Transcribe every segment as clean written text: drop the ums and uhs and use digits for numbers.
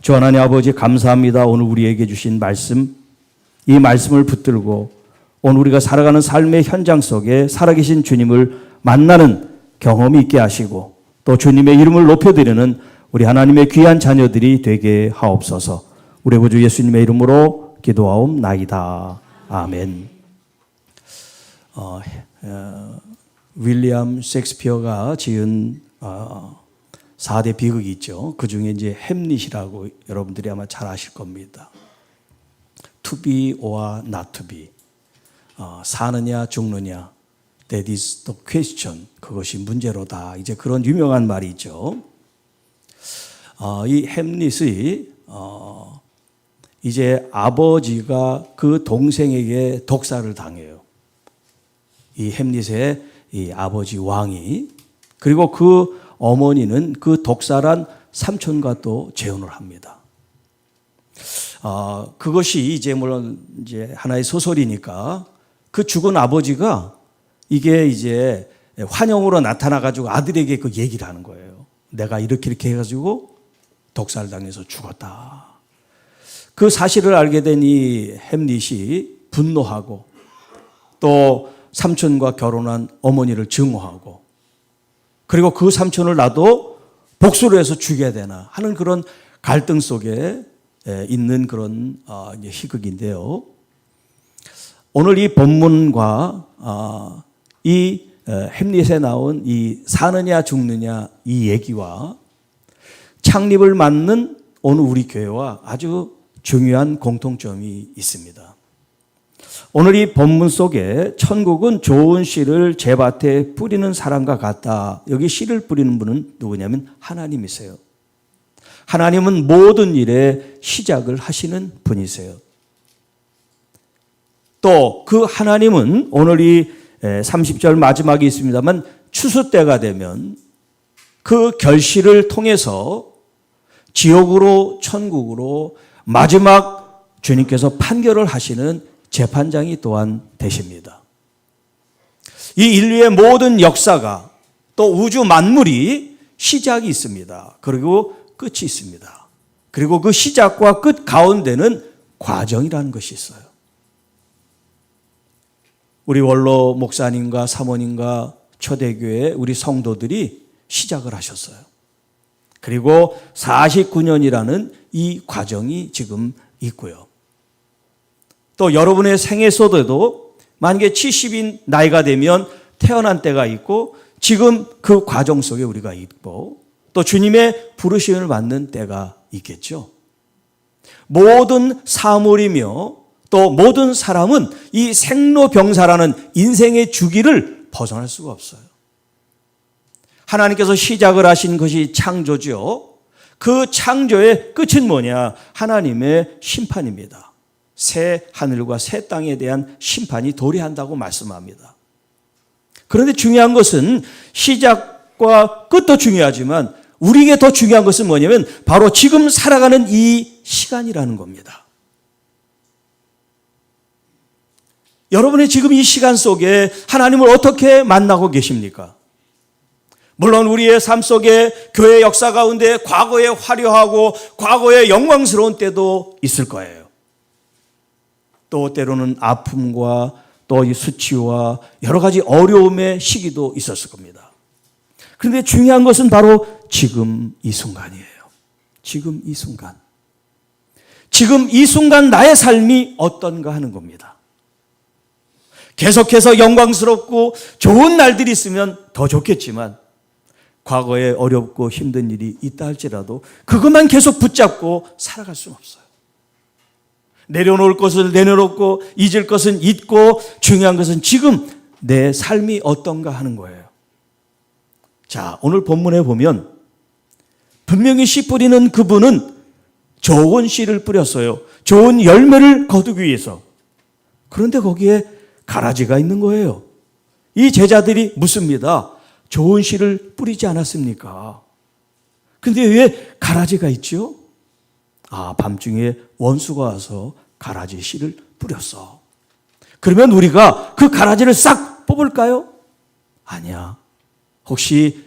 주 하나님 아버지 감사합니다. 오늘 우리에게 주신 말씀, 이 말씀을 붙들고 오늘 우리가 살아가는 삶의 현장 속에 살아계신 주님을 만나는 경험이 있게 하시고 또 주님의 이름을 높여드리는 우리 하나님의 귀한 자녀들이 되게 하옵소서. 우리 구주 예수님의 이름으로 기도하옵나이다. 아멘. 윌리엄 셰익스피어가 지은 4대 비극이 있죠. 그 중에 이제 햄릿이라고 여러분들이 아마 잘 아실 겁니다. To be or not to be. 사느냐 죽느냐. That is the question. 그것이 문제로다. 이제 그런 유명한 말이 있죠. 이 햄릿이 이제 아버지가 그 동생에게 독살을 당해요. 이 햄릿의 이 아버지 왕이. 그리고 그 어머니는 그 독살한 삼촌과 또 재혼을 합니다. 그것이 이제 물론 이제 하나의 소설이니까 그 죽은 아버지가 이게 이제 환영으로 나타나가지고 아들에게 그 얘기를 하는 거예요. 내가 이렇게 해가지고 독살당해서 죽었다. 그 사실을 알게 된 이 햄릿이 분노하고 또 삼촌과 결혼한 어머니를 증오하고 그리고 그 삼촌을 나도 복수를 해서 죽여야 되나 하는 그런 갈등 속에 있는 그런 희극인데요. 오늘 이 본문과 이 햄릿에 나온 이 사느냐 죽느냐 이 얘기와 창립을 맞는 오늘 우리 교회와 아주 중요한 공통점이 있습니다. 오늘 이 본문 속에 천국은 좋은 씨를 제밭에 뿌리는 사람과 같다. 여기 씨를 뿌리는 분은 누구냐면 하나님이세요. 하나님은 모든 일의 시작을 하시는 분이세요. 또 그 하나님은 오늘 이 30절 마지막에 있습니다만 추수 때가 되면 그 결실을 통해서 지옥으로 천국으로 마지막 주님께서 판결을 하시는 재판장이 또한 되십니다. 이 인류의 모든 역사가 또 우주 만물이 시작이 있습니다. 그리고 끝이 있습니다. 그리고 그 시작과 끝 가운데는 과정이라는 것이 있어요. 우리 원로 목사님과 사모님과 초대교회 우리 성도들이 시작을 하셨어요. 그리고 49년이라는 이 과정이 지금 있고요. 또 여러분의 생애 속에도 만약에 70인 나이가 되면 태어난 때가 있고 지금 그 과정 속에 우리가 있고 또 주님의 부르심을 받는 때가 있겠죠. 모든 사물이며 또 모든 사람은 이 생로병사라는 인생의 주기를 벗어날 수가 없어요. 하나님께서 시작을 하신 것이 창조죠. 그 창조의 끝은 뭐냐? 하나님의 심판입니다. 새 하늘과 새 땅에 대한 심판이 도래한다고 말씀합니다. 그런데 중요한 것은 시작과 끝도 중요하지만 우리에게 더 중요한 것은 뭐냐면 바로 지금 살아가는 이 시간이라는 겁니다. 여러분의 지금 이 시간 속에 하나님을 어떻게 만나고 계십니까? 물론 우리의 삶 속에 교회 역사 가운데 과거에 화려하고 과거에 영광스러운 때도 있을 거예요. 또 때로는 아픔과 또 이 수치와 여러 가지 어려움의 시기도 있었을 겁니다. 그런데 중요한 것은 바로 지금 이 순간이에요. 지금 이 순간. 지금 이 순간 나의 삶이 어떤가 하는 겁니다. 계속해서 영광스럽고 좋은 날들이 있으면 더 좋겠지만 과거에 어렵고 힘든 일이 있다 할지라도 그것만 계속 붙잡고 살아갈 수는 없어요. 내려놓을 것을 내려놓고 잊을 것은 잊고 중요한 것은 지금 내 삶이 어떤가 하는 거예요. 자, 오늘 본문에 보면 분명히 씨 뿌리는 그분은 좋은 씨를 뿌렸어요. 좋은 열매를 거두기 위해서. 그런데 거기에 가라지가 있는 거예요. 이 제자들이 묻습니다. 좋은 씨를 뿌리지 않았습니까? 근데 왜 가라지가 있죠? 밤중에 원수가 와서 가라지 씨를 뿌렸어. 그러면 우리가 그 가라지를 싹 뽑을까요? 아니야. 혹시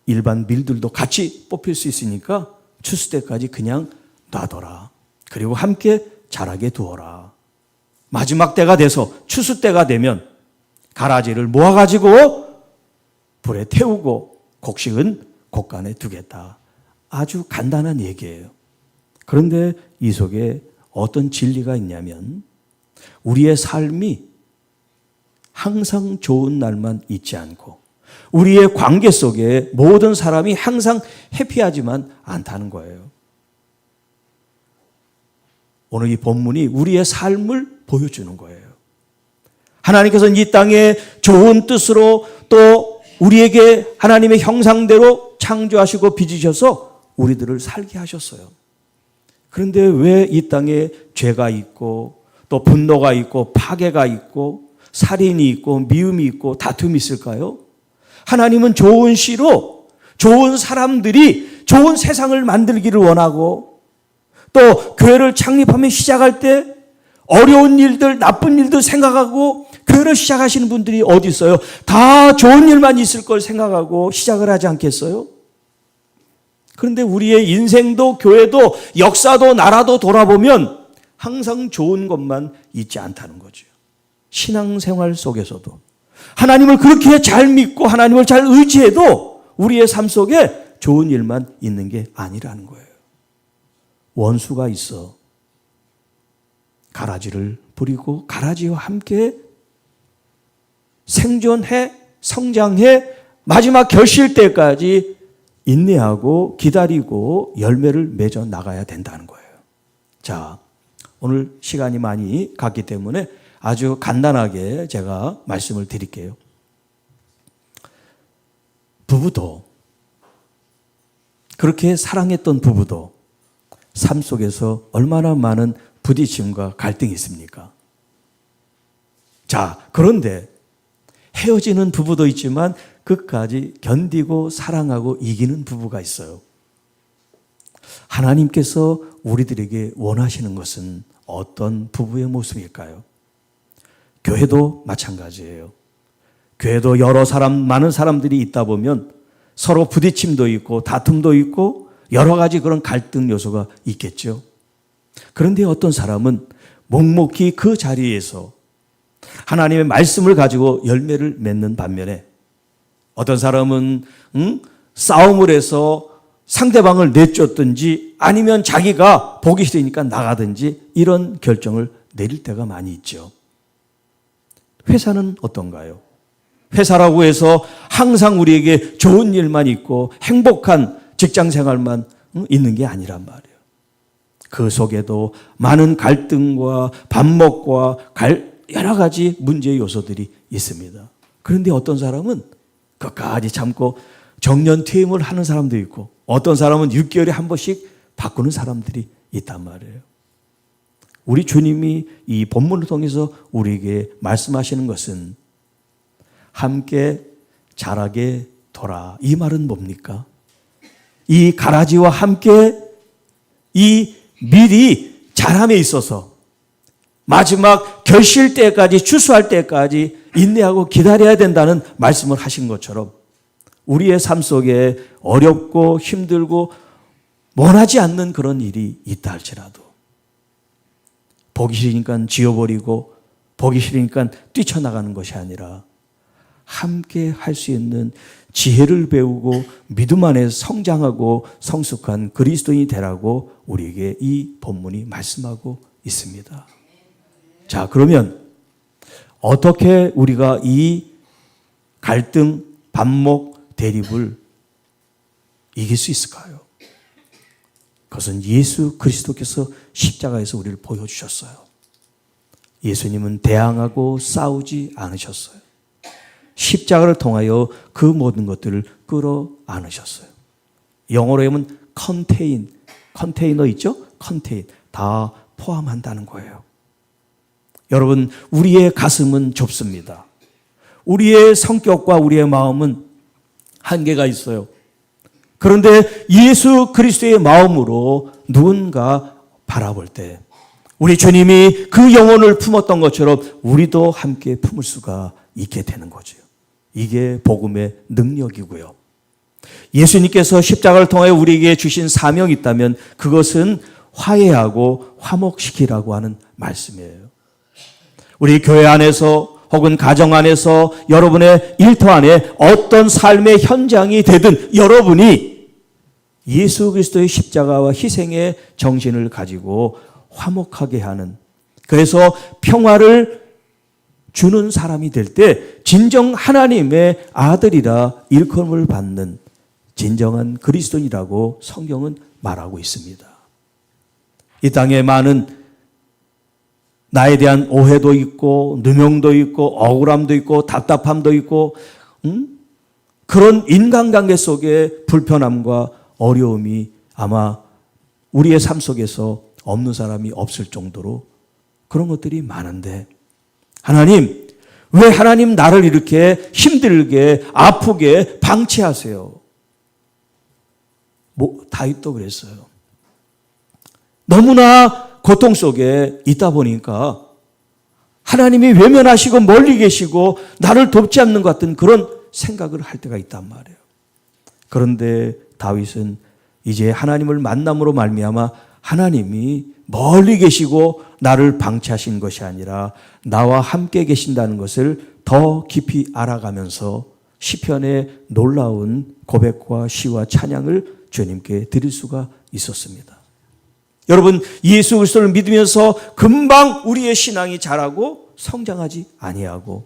일반 밀들도 같이 뽑힐 수 있으니까 추수 때까지 그냥 놔둬라. 그리고 함께 자라게 두어라. 마지막 때가 돼서 추수 때가 되면 가라지를 모아가지고 불에 태우고 곡식은 곡간에 두겠다. 아주 간단한 얘기예요. 그런데 이 속에 어떤 진리가 있냐면 우리의 삶이 항상 좋은 날만 있지 않고 우리의 관계 속에 모든 사람이 항상 해피하지만 않다는 거예요. 오늘 이 본문이 우리의 삶을 보여주는 거예요. 하나님께서는 이 땅에 좋은 뜻으로 또 우리에게 하나님의 형상대로 창조하시고 빚으셔서 우리들을 살게 하셨어요. 그런데 왜 이 땅에 죄가 있고 또 분노가 있고 파괴가 있고 살인이 있고 미움이 있고 다툼이 있을까요? 하나님은 좋은 시로 좋은 사람들이 좋은 세상을 만들기를 원하고 또 교회를 창립하며 시작할 때 어려운 일들, 나쁜 일들 생각하고 교회를 시작하시는 분들이 어디 있어요? 다 좋은 일만 있을 걸 생각하고 시작을 하지 않겠어요? 그런데 우리의 인생도 교회도 역사도 나라도 돌아보면 항상 좋은 것만 있지 않다는 거죠. 신앙생활 속에서도 하나님을 그렇게 잘 믿고 하나님을 잘 의지해도 우리의 삶 속에 좋은 일만 있는 게 아니라는 거예요. 원수가 있어 가라지를 부리고 가라지와 함께 생존해 성장해 마지막 결실 때까지 인내하고 기다리고 열매를 맺어 나가야 된다는 거예요. 자, 오늘 시간이 많이 갔기 때문에 아주 간단하게 제가 말씀을 드릴게요. 부부도 그렇게 사랑했던 부부도 삶 속에서 얼마나 많은 부딪힘과 갈등이 있습니까? 자, 그런데 헤어지는 부부도 있지만 끝까지 견디고 사랑하고 이기는 부부가 있어요. 하나님께서 우리들에게 원하시는 것은 어떤 부부의 모습일까요? 교회도 마찬가지예요. 교회도 여러 사람, 많은 사람들이 있다 보면 서로 부딪힘도 있고 다툼도 있고 여러 가지 그런 갈등 요소가 있겠죠. 그런데 어떤 사람은 묵묵히 그 자리에서 하나님의 말씀을 가지고 열매를 맺는 반면에 어떤 사람은 싸움을 해서 상대방을 내쫓든지 아니면 자기가 보기 싫으니까 나가든지 이런 결정을 내릴 때가 많이 있죠. 회사는 어떤가요? 회사라고 해서 항상 우리에게 좋은 일만 있고 행복한 직장 생활만 있는 게 아니란 말이에요. 그 속에도 많은 갈등과 반목과 여러 가지 문제의 요소들이 있습니다. 그런데 어떤 사람은 끝까지 참고 정년퇴임을 하는 사람도 있고 어떤 사람은 6개월에 한 번씩 바꾸는 사람들이 있단 말이에요. 우리 주님이 이 본문을 통해서 우리에게 말씀하시는 것은 함께 자라게 둬라. 이 말은 뭡니까? 이 가라지와 함께 이 밀이 자람에 있어서 마지막 결실 때까지 추수할 때까지 인내하고 기다려야 된다는 말씀을 하신 것처럼 우리의 삶 속에 어렵고 힘들고 원하지 않는 그런 일이 있다 할지라도 보기 싫으니까 지워버리고 보기 싫으니까 뛰쳐나가는 것이 아니라 함께 할 수 있는 지혜를 배우고 믿음 안에 성장하고 성숙한 그리스도인이 되라고 우리에게 이 본문이 말씀하고 있습니다. 자, 그러면 어떻게 우리가 이 갈등, 반목, 대립을 이길 수 있을까요? 그것은 예수 그리스도께서 십자가에서 우리를 보여주셨어요. 예수님은 대항하고 싸우지 않으셨어요. 십자가를 통하여 그 모든 것들을 끌어안으셨어요. 영어로 하면 컨테이너 있죠? 컨테인 다 포함한다는 거예요. 여러분, 우리의 가슴은 좁습니다. 우리의 성격과 우리의 마음은 한계가 있어요. 그런데 예수 그리스도의 마음으로 누군가 바라볼 때 우리 주님이 그 영혼을 품었던 것처럼 우리도 함께 품을 수가 있게 되는 거죠. 이게 복음의 능력이고요. 예수님께서 십자가를 통해 우리에게 주신 사명이 있다면 그것은 화해하고 화목시키라고 하는 말씀이에요. 우리 교회 안에서 혹은 가정 안에서 여러분의 일터 안에 어떤 삶의 현장이 되든 여러분이 예수 그리스도의 십자가와 희생의 정신을 가지고 화목하게 하는, 그래서 평화를 주는 사람이 될 때 진정 하나님의 아들이라 일컬음을 받는 진정한 그리스도인이라고 성경은 말하고 있습니다. 이 땅에 많은 나에 대한 오해도 있고 누명도 있고 억울함도 있고 답답함도 있고 그런 인간관계 속에 불편함과 어려움이 아마 우리의 삶 속에서 없는 사람이 없을 정도로 그런 것들이 많은데, 하나님, 왜 하나님 나를 이렇게 힘들게 아프게 방치하세요? 다윗도 그랬어요. 너무나 고통 속에 있다 보니까 하나님이 외면하시고 멀리 계시고 나를 돕지 않는 것 같은 그런 생각을 할 때가 있단 말이에요. 그런데 다윗은 이제 하나님을 만남으로 말미암아 하나님이 멀리 계시고 나를 방치하신 것이 아니라 나와 함께 계신다는 것을 더 깊이 알아가면서 시편의 놀라운 고백과 시와 찬양을 주님께 드릴 수가 있었습니다. 여러분, 예수 그리스도를 믿으면서 금방 우리의 신앙이 자라고 성장하지 아니하고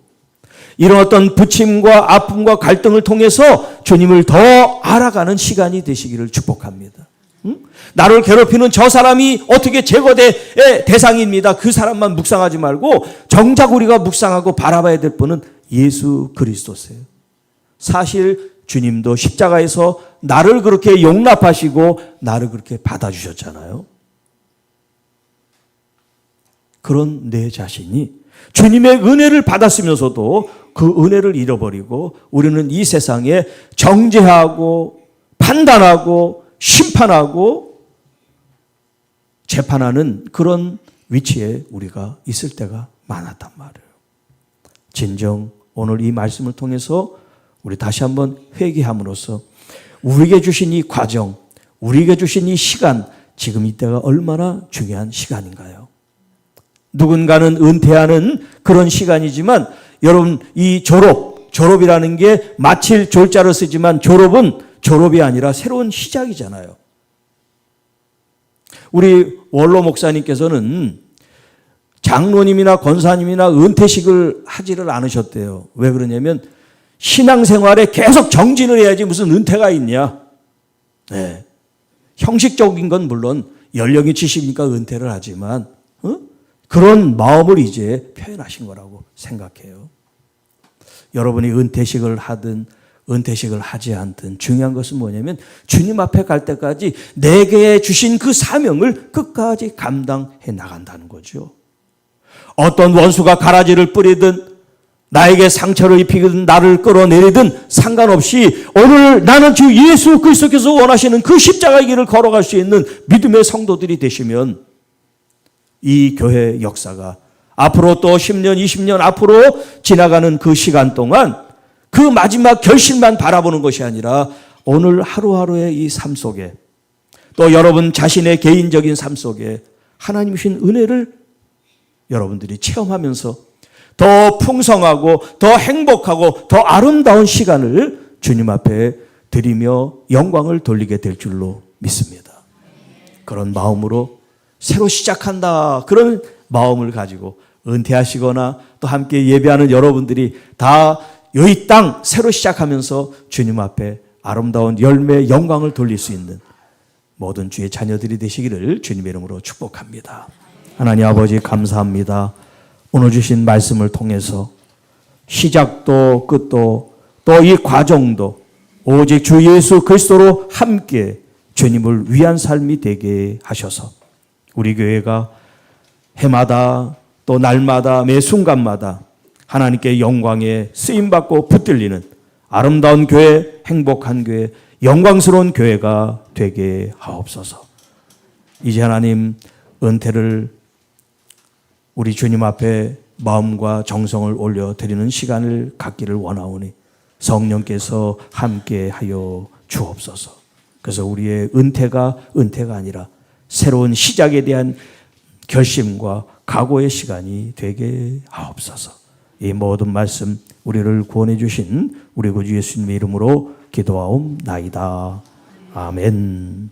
이런 어떤 부침과 아픔과 갈등을 통해서 주님을 더 알아가는 시간이 되시기를 축복합니다. 나를 괴롭히는 저 사람이 어떻게 제거의 대상입니다. 그 사람만 묵상하지 말고 정작 우리가 묵상하고 바라봐야 될 분은 예수 그리스도세요. 사실 주님도 십자가에서 나를 그렇게 용납하시고 나를 그렇게 받아주셨잖아요. 그런 내 자신이 주님의 은혜를 받았으면서도 그 은혜를 잃어버리고 우리는 이 세상에 정죄하고 판단하고 심판하고 재판하는 그런 위치에 우리가 있을 때가 많았단 말이에요. 진정 오늘 이 말씀을 통해서 우리 다시 한번 회개함으로써 우리에게 주신 이 과정, 우리에게 주신 이 시간, 지금 이때가 얼마나 중요한 시간인가요? 누군가는 은퇴하는 그런 시간이지만 여러분, 이 졸업이라는 게 마칠 졸자로 쓰지만 졸업은 졸업이 아니라 새로운 시작이잖아요. 우리 원로 목사님께서는 장로님이나 권사님이나 은퇴식을 하지를 않으셨대요. 왜 그러냐면 신앙생활에 계속 정진을 해야지 무슨 은퇴가 있냐. 네. 형식적인 건 물론 연령이 70이니까 은퇴를 하지만 그런 마음을 이제 표현하신 거라고 생각해요. 여러분이 은퇴식을 하든 은퇴식을 하지 않든 중요한 것은 뭐냐면 주님 앞에 갈 때까지 내게 주신 그 사명을 끝까지 감당해 나간다는 거죠. 어떤 원수가 가라지를 뿌리든 나에게 상처를 입히든 나를 끌어내리든 상관없이 오늘 나는 주 예수 그리스도께서 원하시는 그 십자가의 길을 걸어갈 수 있는 믿음의 성도들이 되시면 이 교회 역사가 앞으로 또 10년, 20년 앞으로 지나가는 그 시간 동안 그 마지막 결실만 바라보는 것이 아니라 오늘 하루하루의 이 삶 속에 또 여러분 자신의 개인적인 삶 속에 하나님 주신 은혜를 여러분들이 체험하면서 더 풍성하고 더 행복하고 더 아름다운 시간을 주님 앞에 드리며 영광을 돌리게 될 줄로 믿습니다. 그런 마음으로 새로 시작한다, 그런 마음을 가지고 은퇴하시거나 또 함께 예배하는 여러분들이 다 이 땅 새로 시작하면서 주님 앞에 아름다운 열매 영광을 돌릴 수 있는 모든 주의 자녀들이 되시기를 주님의 이름으로 축복합니다. 하나님 아버지 감사합니다. 오늘 주신 말씀을 통해서 시작도 끝도 또 이 과정도 오직 주 예수 그리스도로 함께 주님을 위한 삶이 되게 하셔서 우리 교회가 해마다 또 날마다 매 순간마다 하나님께 영광에 쓰임받고 붙들리는 아름다운 교회, 행복한 교회, 영광스러운 교회가 되게 하옵소서. 이제 하나님 은퇴를 우리 주님 앞에 마음과 정성을 올려드리는 시간을 갖기를 원하오니 성령께서 함께하여 주옵소서. 그래서 우리의 은퇴가 아니라 새로운 시작에 대한 결심과 각오의 시간이 되게 하옵소서. 이 모든 말씀 우리를 구원해 주신 우리 구주 예수님의 이름으로 기도하옵나이다. 아멘.